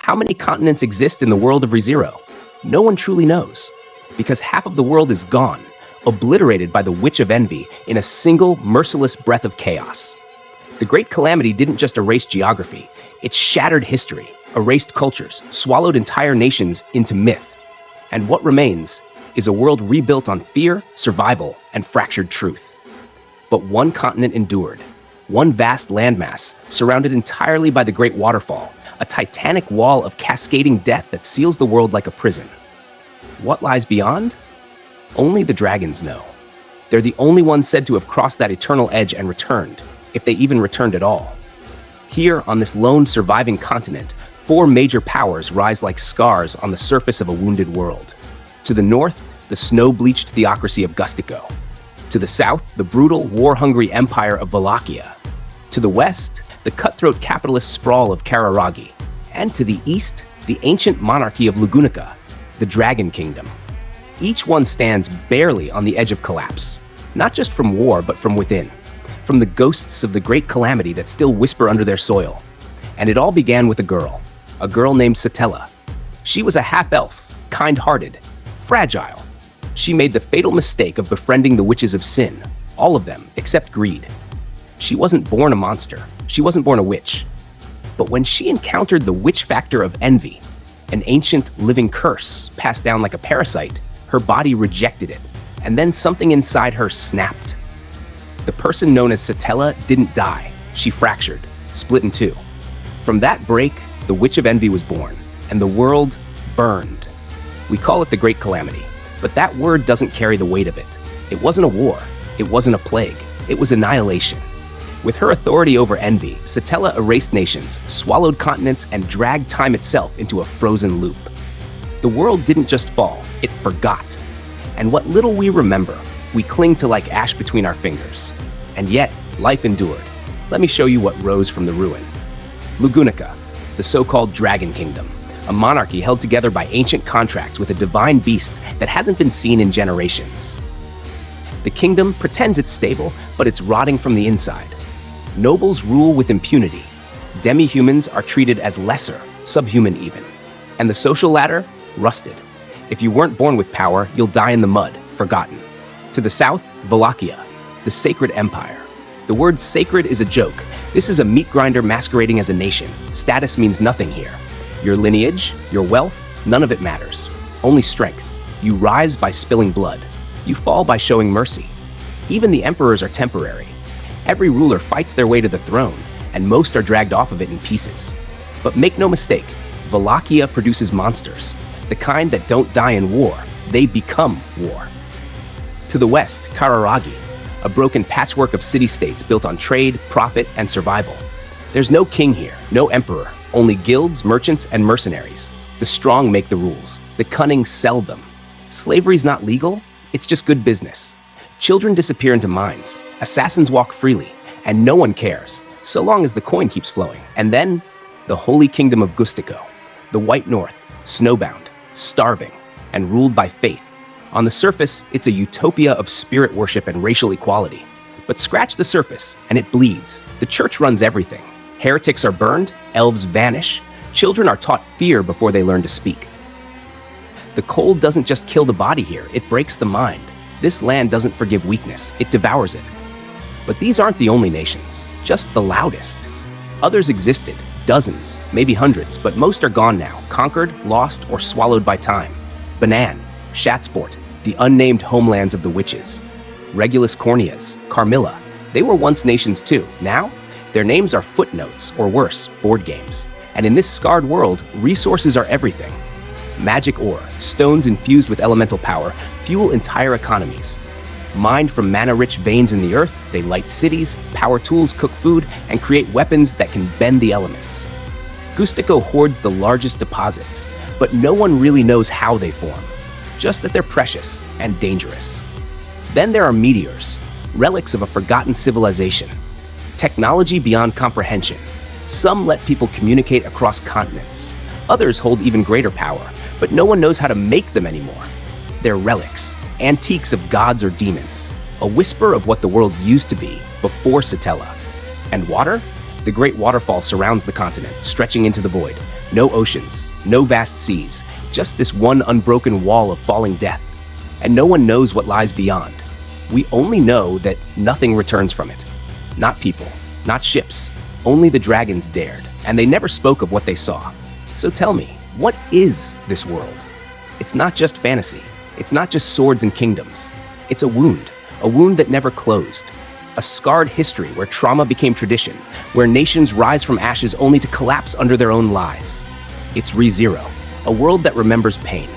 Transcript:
How many continents exist in the world of ReZero? No one truly knows, because half of the world is gone, obliterated by the Witch of Envy in a single, merciless breath of chaos. The Great Calamity didn't just erase geography, it shattered history, erased cultures, swallowed entire nations into myth. And what remains is a world rebuilt on fear, survival, and fractured truth. But one continent endured, one vast landmass surrounded entirely by the Great Waterfall, a titanic wall of cascading death that seals the world like a prison. What lies beyond? Only the dragons know. They're the only ones said to have crossed that eternal edge and returned, if they even returned at all. Here, on this lone surviving continent, four major powers rise like scars on the surface of a wounded world. To the north, the snow-bleached theocracy of Gusteko. To the south, the brutal, war-hungry empire of Vollachia. To the west, the cutthroat capitalist sprawl of Kararagi. And to the east, the ancient monarchy of Lugunica, the Dragon Kingdom. Each one stands barely on the edge of collapse, not just from war, but from within, from the ghosts of the Great Calamity that still whisper under their soil. And it all began with a girl named Satella. She was a half-elf, kind-hearted, fragile. She made the fatal mistake of befriending the witches of sin, all of them, except greed. She wasn't born a monster, she wasn't born a witch. But when she encountered the witch factor of envy, an ancient living curse passed down like a parasite, her body rejected it, and then something inside her snapped. The person known as Satella didn't die, she fractured, split in two. From that break, the Witch of Envy was born, and the world burned. We call it the Great Calamity, but that word doesn't carry the weight of it. It wasn't a war, it wasn't a plague, it was annihilation. With her authority over envy, Satella erased nations, swallowed continents, and dragged time itself into a frozen loop. The world didn't just fall, it forgot. And what little we remember, we cling to like ash between our fingers. And yet, life endured. Let me show you what rose from the ruin. Lugunica, the so-called Dragon Kingdom, a monarchy held together by ancient contracts with a divine beast that hasn't been seen in generations. The kingdom pretends it's stable, but it's rotting from the inside. Nobles rule with impunity. Demi-humans are treated as lesser, subhuman even. And the social ladder? Rusted. If you weren't born with power, you'll die in the mud, forgotten. To the south, Vollachia, the sacred empire. The word sacred is a joke. This is a meat grinder masquerading as a nation. Status means nothing here. Your lineage, your wealth, none of it matters. Only strength. You rise by spilling blood. You fall by showing mercy. Even the emperors are temporary. Every ruler fights their way to the throne, and most are dragged off of it in pieces. But make no mistake, Vollachia produces monsters. The kind that don't die in war, they become war. To the west, Kararagi, a broken patchwork of city-states built on trade, profit, and survival. There's no king here, no emperor, only guilds, merchants, and mercenaries. The strong make the rules, the cunning sell them. Slavery's not legal, it's just good business. Children disappear into mines, assassins walk freely, and no one cares, so long as the coin keeps flowing. And then, the Holy Kingdom of Gusteko, the White North, snowbound, starving, and ruled by faith. On the surface, it's a utopia of spirit worship and racial equality. But scratch the surface, and it bleeds. The church runs everything. Heretics are burned, elves vanish, children are taught fear before they learn to speak. The cold doesn't just kill the body here, it breaks the mind. This land doesn't forgive weakness, it devours it. But these aren't the only nations, just the loudest. Others existed, dozens, maybe hundreds, but most are gone now, conquered, lost, or swallowed by time. Banan, Shatsport, the unnamed homelands of the witches. Regulus Corneas, Carmilla, they were once nations too. Now, their names are footnotes, or worse, board games. And in this scarred world, resources are everything. Magic ore, stones infused with elemental power, fuel entire economies. Mined from mana-rich veins in the earth, they light cities, power tools, cook food, and create weapons that can bend the elements. Gusteko hoards the largest deposits, but no one really knows how they form. Just that they're precious and dangerous. Then there are meteors, relics of a forgotten civilization. Technology beyond comprehension. Some let people communicate across continents. Others hold even greater power, but no one knows how to make them anymore. They're relics, antiques of gods or demons, a whisper of what the world used to be before Satella. And water? The Great Waterfall surrounds the continent, stretching into the void. No oceans, no vast seas, just this one unbroken wall of falling death. And no one knows what lies beyond. We only know that nothing returns from it. Not people, not ships. Only the dragons dared, and they never spoke of what they saw. So tell me, what is this world? It's not just fantasy. It's not just swords and kingdoms. It's a wound that never closed. A scarred history where trauma became tradition, where nations rise from ashes only to collapse under their own lies. It's ReZero, a world that remembers pain,